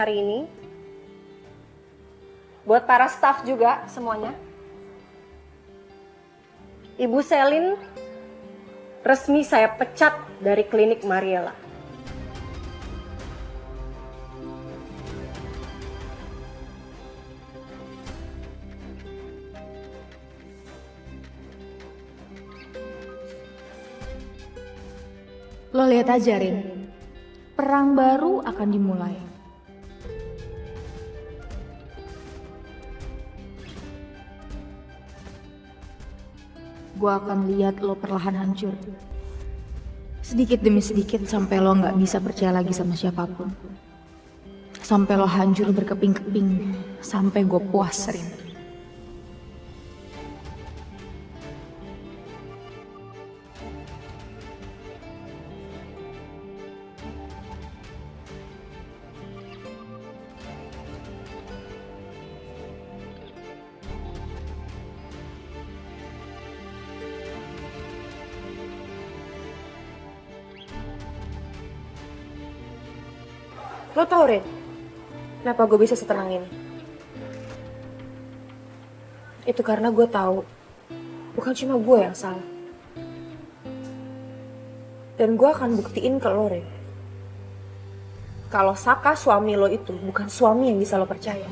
hari ini. Buat para staf juga semuanya. Ibu Selin resmi saya pecat dari klinik Mariela. Lo lihat aja, Rin. Perang baru akan dimulai. Gua akan lihat lo perlahan hancur. Sedikit demi sedikit sampai lo nggak bisa percaya lagi sama siapapun. Sampai lo hancur berkeping-keping. Sampai gue puas, Rin. Lo tau Rin, kenapa gue bisa setenang ini? Itu karena gue tahu bukan cuma gue yang salah. Dan gue akan buktiin ke lo, Rin. Kalau Saka suami lo itu bukan suami yang bisa lo percaya.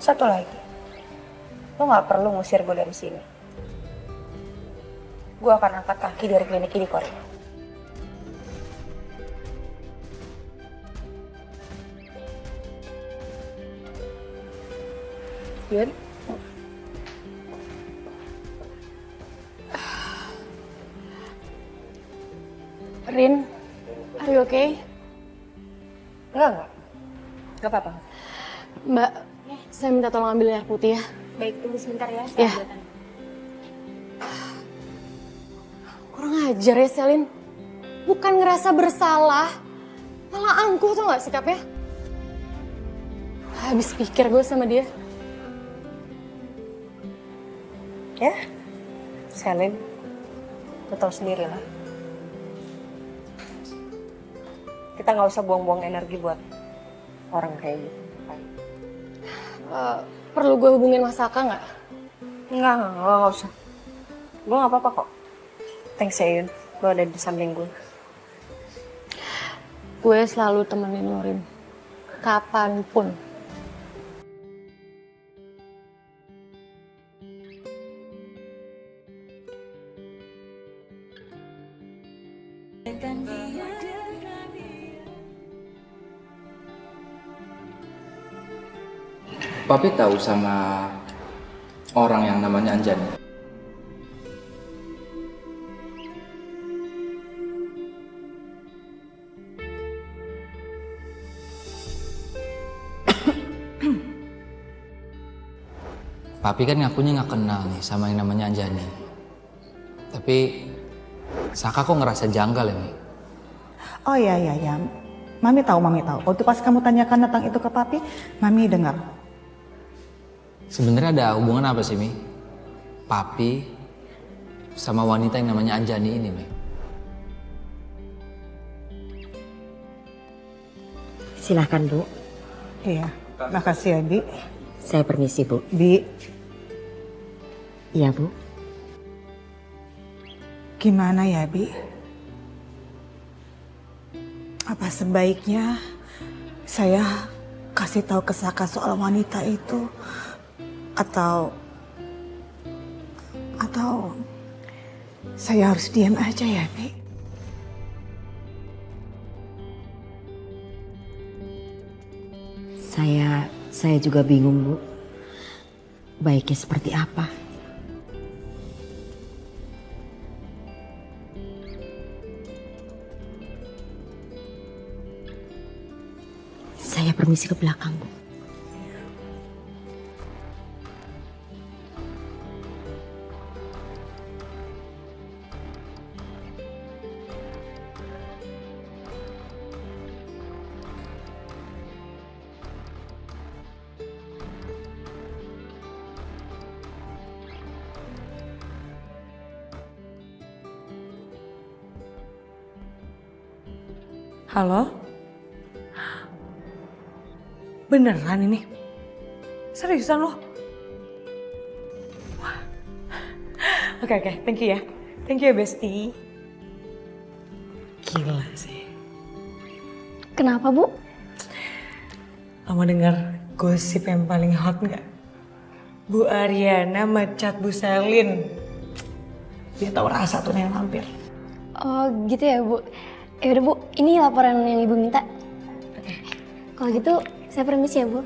Satu lagi, lo gak perlu ngusir gue dari sini. Gue akan angkat kaki dari klinik ini, Korea. Yun? Rin, are you okay? Enggak. Gak apa-apa. Mbak, saya minta tolong ambil air putih ya. Baik, tunggu sebentar ya. Ya. Kurang ajar ya, Selin. Bukan ngerasa bersalah, malah angkuh tuh gak sikapnya. Habis pikir gue sama dia. Ya, Selin, lo tau sendiri lah. Kita gak usah buang-buang energi buat orang kayak gitu. Perlu gue hubungin Mas Saka nggak? Enggak usah. Gue gak apa-apa kok. Thanks ya Yun, lo ada di samping gue. Gue selalu temenin lo, Rin. Kapanpun. Papi tahu sama orang yang namanya Anjani. Papi kan ngakunya nggak kenal nih sama yang namanya Anjani. Tapi Saka kok ngerasa janggal ya, Mi? Oh iya. Mami tahu. Waktu pas kamu tanyakan tentang itu ke papi, Mami dengar. Sebenarnya ada hubungan apa sih, Mi? Papi sama wanita yang namanya Anjani ini, Mi? Silahkan Bu. Iya, makasih ya Bi. Saya permisi Bu. Bi, Iya Bu. gimana ya Bi? Apa sebaiknya saya kasih tahu ke Saka soal wanita itu? Atau saya harus diam aja ya Bi? Saya juga bingung Bu. Baiknya seperti apa? Saya permisi ke belakang, Bu. Halo? Beneran ini? Seriusan lo? Wah. Oke, thank you ya. Thank you ya, Besti. Gila sih. Kenapa, Bu? Lo mau denger gosip yang paling hot nggak? Bu Ariana mecat Bu Selin. Dia tahu rasa tuh yang lampir. Oh gitu ya, Bu. Ya udah, Bu, ini laporan yang Ibu minta. Oke. Kalau gitu, saya permisi ya, Bu.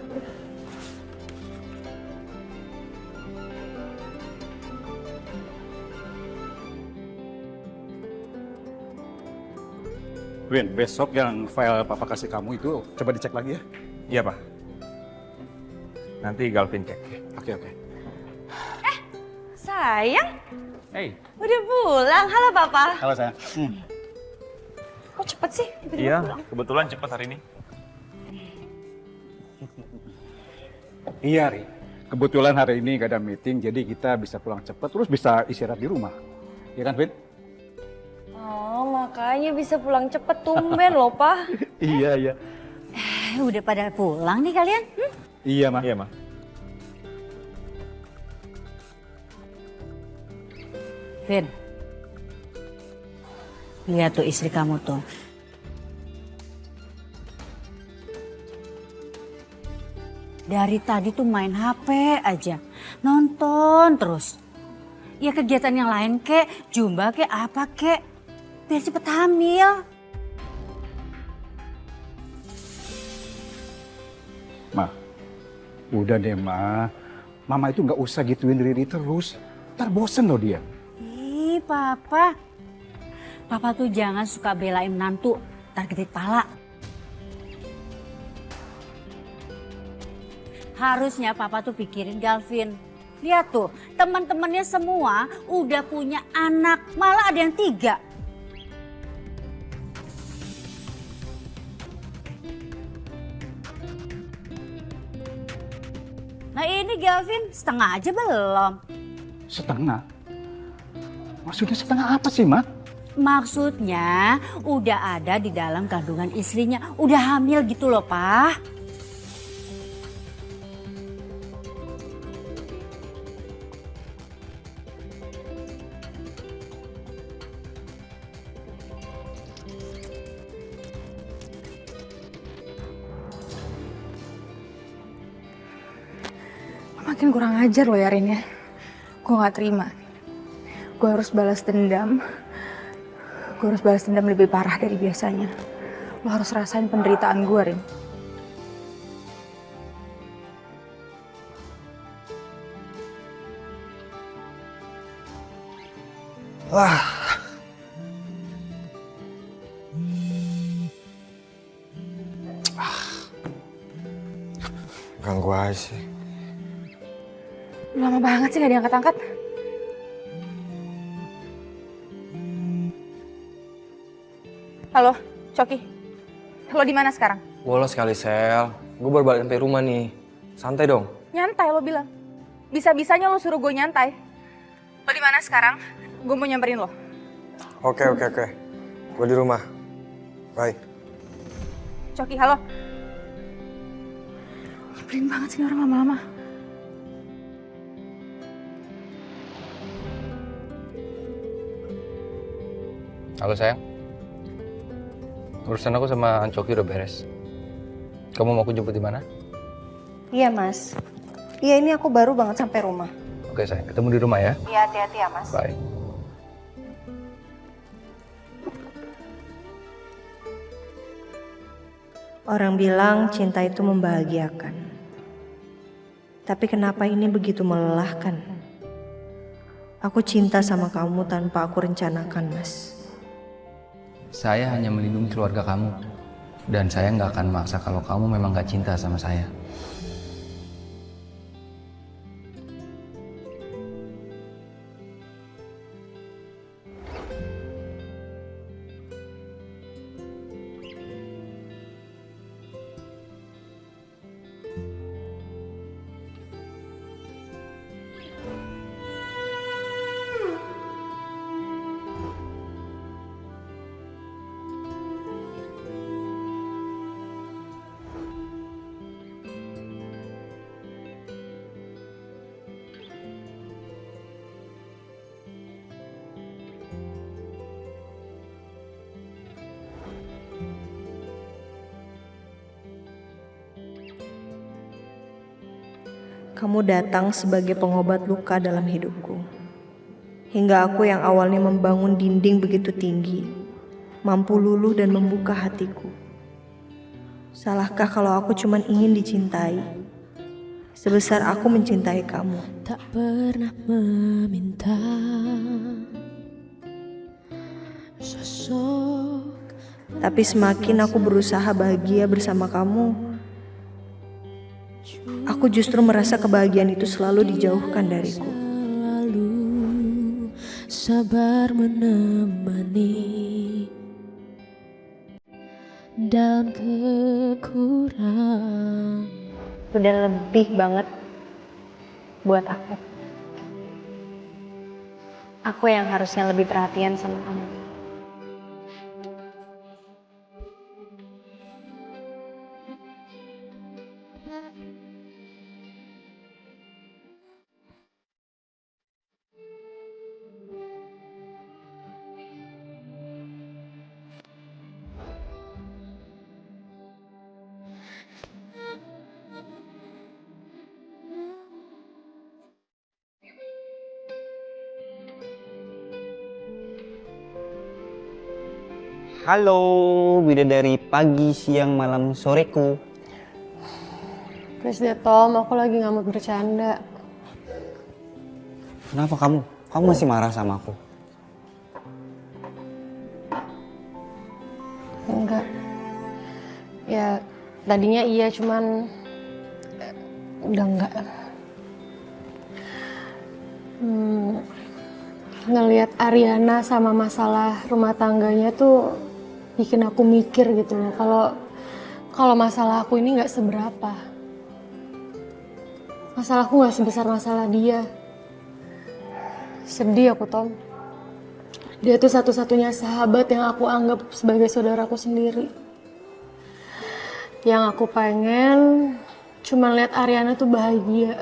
Win, besok yang file papa kasih kamu itu coba dicek lagi ya. Iya, Pak. Nanti Galvin cek. Oke. Sayang, Hey. udah pulang. Halo Papa. Halo sayang. Kok cepet sih? Tiba-tiba Iya, pulang. kebetulan cepat hari ini. Iya, Ri. Kebetulan hari ini gak ada meeting, jadi kita bisa pulang cepat, terus bisa istirahat di rumah. Iya kan, Vin? Oh, makanya bisa pulang cepet, tumben loh, Pak. Iya. Udah pada pulang nih kalian? Iya, Ma. Iya, Ma. Vin, lihat tuh istri kamu tuh. Dari tadi tuh main HP aja, nonton terus. Ya kegiatan yang lain kek, jumba kek, apa kek, biar cepet hamil. Ma, udah deh, Ma. Mama itu nggak usah gituin Riri terus. Ntar bosen loh dia. Ih, Papa. Papa tuh jangan suka belain menantu, ntar gede kepala. Harusnya Papa tuh pikirin Galvin. Lihat tuh, teman-temannya semua udah punya anak, malah ada yang 3. Nah ini Galvin, setengah aja belum. Setengah? Maksudnya setengah apa sih, Ma? Maksudnya udah ada di dalam kandungan istrinya, udah hamil gitu loh, Pak. Makin kurang ajar lo ya, Rin ya. Gue gak terima. Gue harus balas dendam. Gue harus balas dendam lebih parah dari biasanya. Lo harus rasain penderitaan gue, Rin. Ganggu aja sih. Lama banget sih gak diangkat-angkat. Halo, Coki. Lo di mana sekarang? Bolos kali, Sel. Gue baru balik sampai rumah nih. Santai dong. Nyantai lo bilang. Bisa-bisanya lo suruh gue nyantai. Lo di mana sekarang? Gue mau nyamperin lo. Oke. Gue di rumah. Bye. Coki, halo. Nyebelin banget sih orang lama-lama. Halo sayang. Urusan aku sama Ancoki udah beres. Kamu mau aku jemput di mana? Iya, Mas. Iya, ini aku baru banget sampai rumah. Oke sayang, ketemu di rumah ya. Iya, hati-hati ya, Mas. Bye. Orang bilang cinta itu membahagiakan. Tapi kenapa ini begitu melelahkan? Aku cinta sama kamu tanpa aku rencanakan, Mas. Saya hanya melindungi keluarga kamu. Dan saya nggak akan maksa kalau kamu memang nggak cinta sama saya. Kamu datang sebagai pengobat luka dalam hidupku. Hingga aku yang awalnya membangun dinding begitu tinggi, mampu luluh dan membuka hatiku. Salahkah kalau aku cuma ingin dicintai, sebesar aku mencintai kamu? Tak pernah meminta sosok. Tapi semakin aku berusaha bahagia bersama kamu, aku justru merasa kebahagiaan itu selalu dijauhkan dariku. Selalu sabar menemani dalam kekurangan. Udah lebih banget buat aku. Aku yang harusnya lebih perhatian sama kamu. Halo, bidadari pagi, siang, malam, soreku. Please deh Tom, aku lagi gak mau bercanda. Kenapa kamu? Kamu masih marah sama aku? Enggak. Ya, tadinya iya, cuman udah enggak. Ngelihat Ariana sama masalah rumah tangganya tuh bikin aku mikir gitu loh. Kalau masalah aku ini nggak seberapa. Masalahku nggak sebesar masalah dia. Sedih aku, Tom. Dia tuh satu-satunya sahabat yang aku anggap sebagai saudaraku sendiri. Yang aku pengen cuma lihat Ariana tuh bahagia.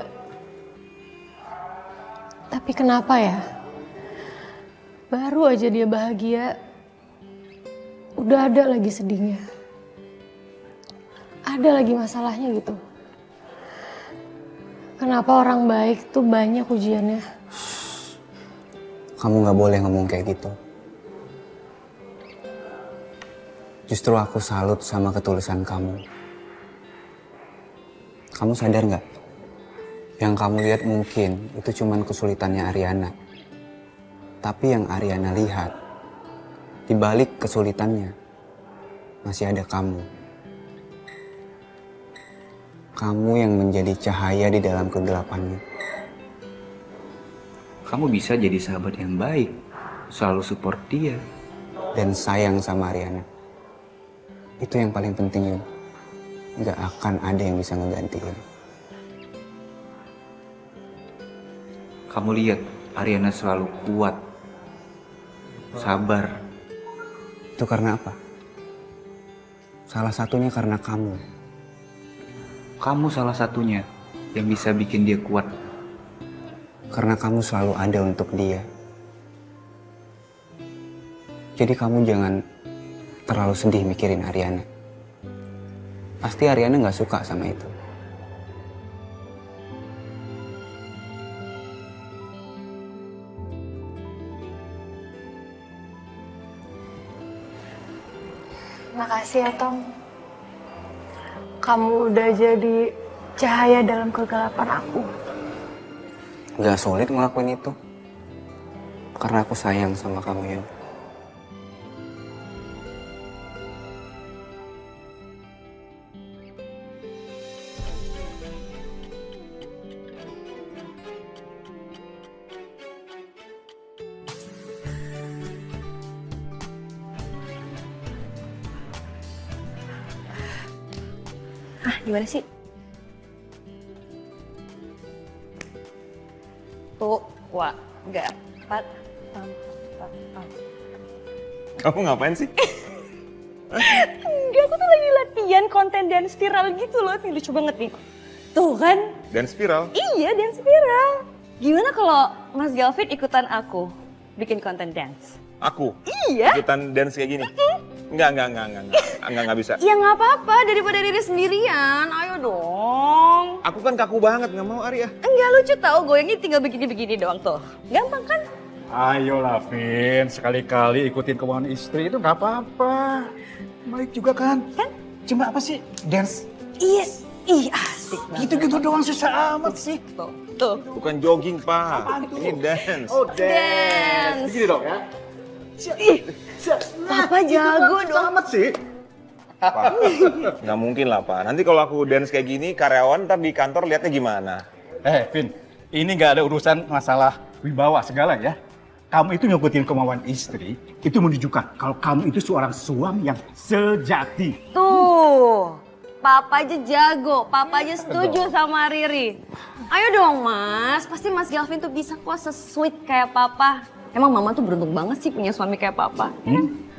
Tapi kenapa ya? Baru aja dia bahagia, udah ada lagi sedihnya. Ada lagi masalahnya gitu. Kenapa orang baik tuh banyak ujiannya? Kamu gak boleh ngomong kayak gitu. Justru aku salut sama ketulusan kamu. Kamu sadar gak? Yang kamu lihat mungkin itu cuman kesulitannya Ariana. Tapi yang Ariana lihat, di balik kesulitannya, masih ada kamu. Kamu yang menjadi cahaya di dalam kegelapannya. Kamu bisa jadi sahabat yang baik, selalu support dia. Dan sayang sama Ariana. Itu yang paling penting, Yun. Gak akan ada yang bisa ngegantiin. Kamu lihat, Ariana selalu kuat. Sabar. Itu karena apa? Salah satunya karena kamu. Kamu salah satunya yang bisa bikin dia kuat. Karena kamu selalu ada untuk dia. Jadi kamu jangan terlalu sedih mikirin Ariana. Pasti Ariana gak suka sama itu. Makasih ya Tom. Kamu udah jadi cahaya dalam kegelapan aku. Gak sulit ngelakuin itu. Karena aku sayang sama kamu, Yun. Gimana sih? Tuh, wah, enggak. Kamu ngapain sih? Enggak, aku tuh lagi latihan konten dance viral gitu loh. Nih lucu banget nih. Tuh kan? Dance viral? Iya, dance viral. Gimana kalau Mas Galvin ikutan aku bikin konten dance? Aku? Iya. Ikutan dance kayak gini? Enggak bisa. Ya nggak apa-apa, daripada diri sendirian. Ayo dong. Aku kan kaku banget, nggak mau Ari ya. Enggak lucu tau, goyangnya tinggal begini-begini doang tuh. Gampang kan? Ayolah Vin, sekali-kali ikutin kemauan istri itu nggak apa-apa. Baik juga kan? Kan? Cuma apa sih? Dance? Iya. Ih, asik banget. Gitu-gitu doang susah amat sih. Tuh. Bukan jogging, Pak. Ini dance. Oh, Dance. Begini dong ya. Ih, Papa jago Susah dong. amat sih. Pak, nggak mungkin lah Pak. Nanti kalau aku dance kayak gini, karyawan ntar di kantor lihatnya gimana? Vin, ini nggak ada urusan masalah wibawa segala ya. Kamu itu ngikutin kemauan istri, itu menunjukkan kalau kamu itu seorang suami yang sejati. Tuh, Papa aja jago, Papa aja setuju sama Riri. Ayo dong Mas, pasti Mas Galvin tuh bisa kok se-sweet kayak Papa. Emang Mama tuh beruntung banget sih punya suami kayak Papa.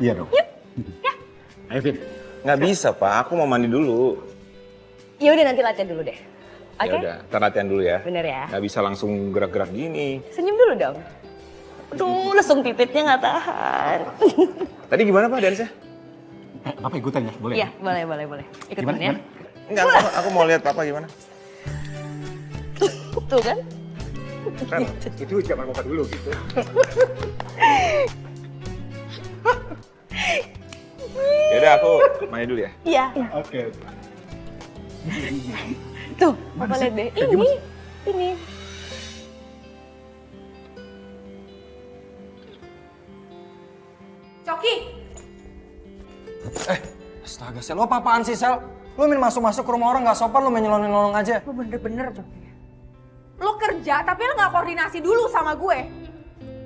Iya dong. Yuk, ya. Ayo Vin. Nggak bisa Pak, aku mau mandi dulu. Ya udah nanti latihan dulu deh. Oke? Ya udah, ntar latihan dulu ya. Bener ya? Nggak bisa langsung gerak-gerak gini. Senyum dulu dong. Aduh, lesung pipitnya nggak tahan. Tadi gimana Pak dance-nya? Papa ikutan ya, boleh? Iya, boleh. Ikutin Gimana, ya. gimana? Enggak, aku mau lihat Papa gimana. Tuh kan? Kan, itu zaman muka dulu gitu. Yaudah aku mandi dulu ya. Iya. Oke. Tuh, Papa lihat deh. Ini. Coki! Astaga, Sel, lo apa-apaan sih, Sel? Lo main masuk-masuk ke rumah orang gak sopan, lo main nyelonong-nyelonong aja. Lo bener-bener, Coki. Lo kerja tapi lo gak koordinasi dulu sama gue.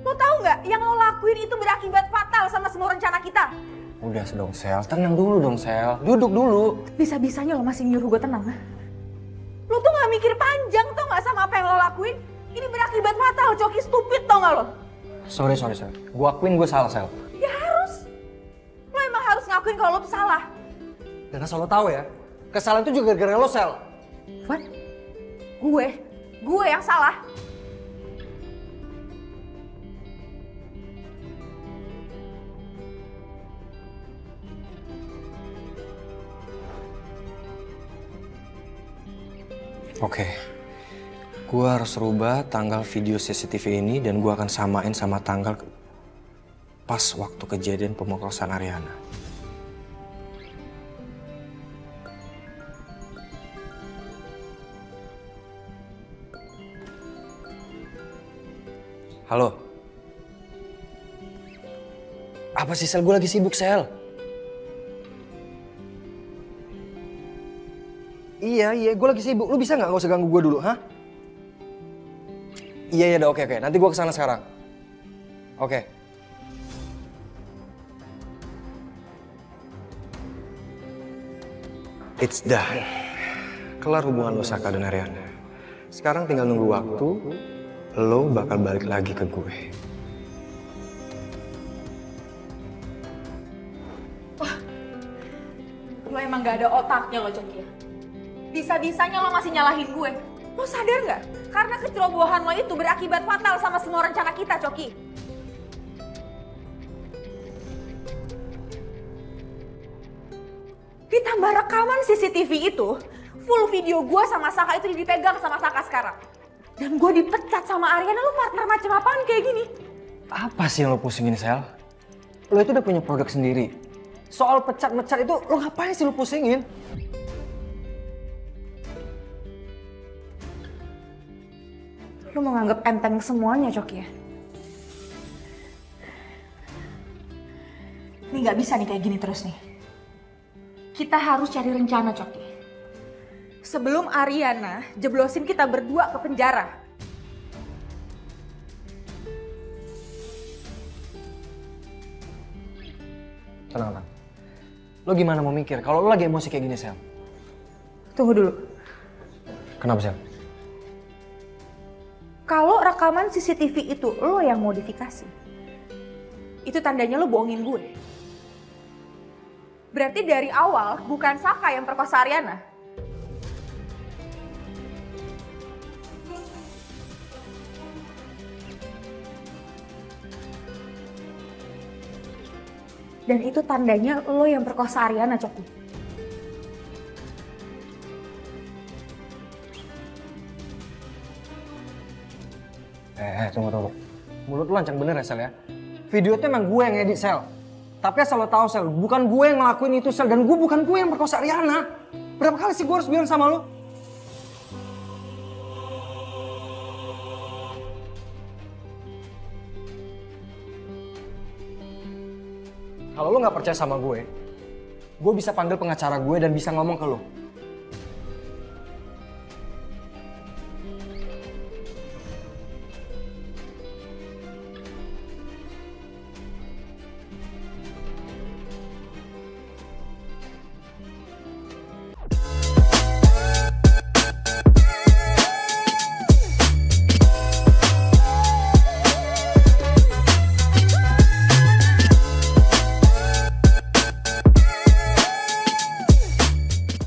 Lo tahu nggak yang lo lakuin itu berakibat fatal sama semua rencana kita? Udah dong, Sel. Tenang dulu dong, Sel. Duduk dulu. Bisa-bisanya lo masih nyuruh gue tenang, ha? Lo tuh gak mikir panjang tau gak sama apa yang lo lakuin? Ini berakibat fatal, Coki, stupid tau gak lo? Sorry, Sel. Gue akuin gue salah, Sel. Ya harus. Lo emang harus ngakuin kalau lo tuh salah. Dan asal lo tahu ya, kesalahan itu juga gara-gara lo, Sel. What? Gue yang salah. Oke. Gue harus rubah tanggal video CCTV ini dan gue akan samain sama tanggal pas waktu kejadian pemerkosaan Ariana. Halo? Apa sih, Sel? Gue lagi sibuk, Sel. Iya, gue lagi sibuk. Lu bisa nggak usah ganggu gue dulu, ha? Iya, udah oke. Nanti gue kesana sekarang. Oke. It's done. Kelar hubungan lo Saka dan Ariana. Sekarang tinggal nunggu waktu, lo bakal balik lagi ke gue. Lo emang gak ada otaknya lo, Coki. Bisa-bisanya lo masih nyalahin gue. Lo sadar nggak? Karena kecerobohan lo itu berakibat fatal sama semua rencana kita, Coki. Ditambah rekaman CCTV itu, full video gue sama Saka itu dipegang sama Saka sekarang. Dan gue dipecat sama Ariana, lo partner macam apaan kayak gini? Apa sih yang lo pusingin, Sel? Lo itu udah punya produk sendiri. Soal pecat-mecat itu lo ngapain sih lo pusingin? Lo mau nganggep enteng semuanya, Coki ya? Ini nggak bisa nih kayak gini terus nih. Kita harus cari rencana, Coki. Sebelum Ariana jeblosin kita berdua ke penjara. Tenang. Lo gimana mau mikir kalau lo lagi emosi kayak gini, Sel? Tunggu dulu. Kenapa sih? Kalau rekaman CCTV itu lo yang modifikasi, itu tandanya lo bohongin gue. Berarti dari awal bukan Saka yang perkosa Ariana. Dan itu tandanya lo yang perkosa Ariana, Coki. Tunggu. Mulut lu lancang bener ya, Sel ya? Video itu emang gue yang edit, Sel. Tapi asal lo tau, Sel, bukan gue yang ngelakuin itu, Sel. Dan bukan gue yang perkosa Ariana. Berapa kali sih gue harus bilang sama lo? Kalau lo gak percaya sama gue bisa panggil pengacara gue dan bisa ngomong ke lo.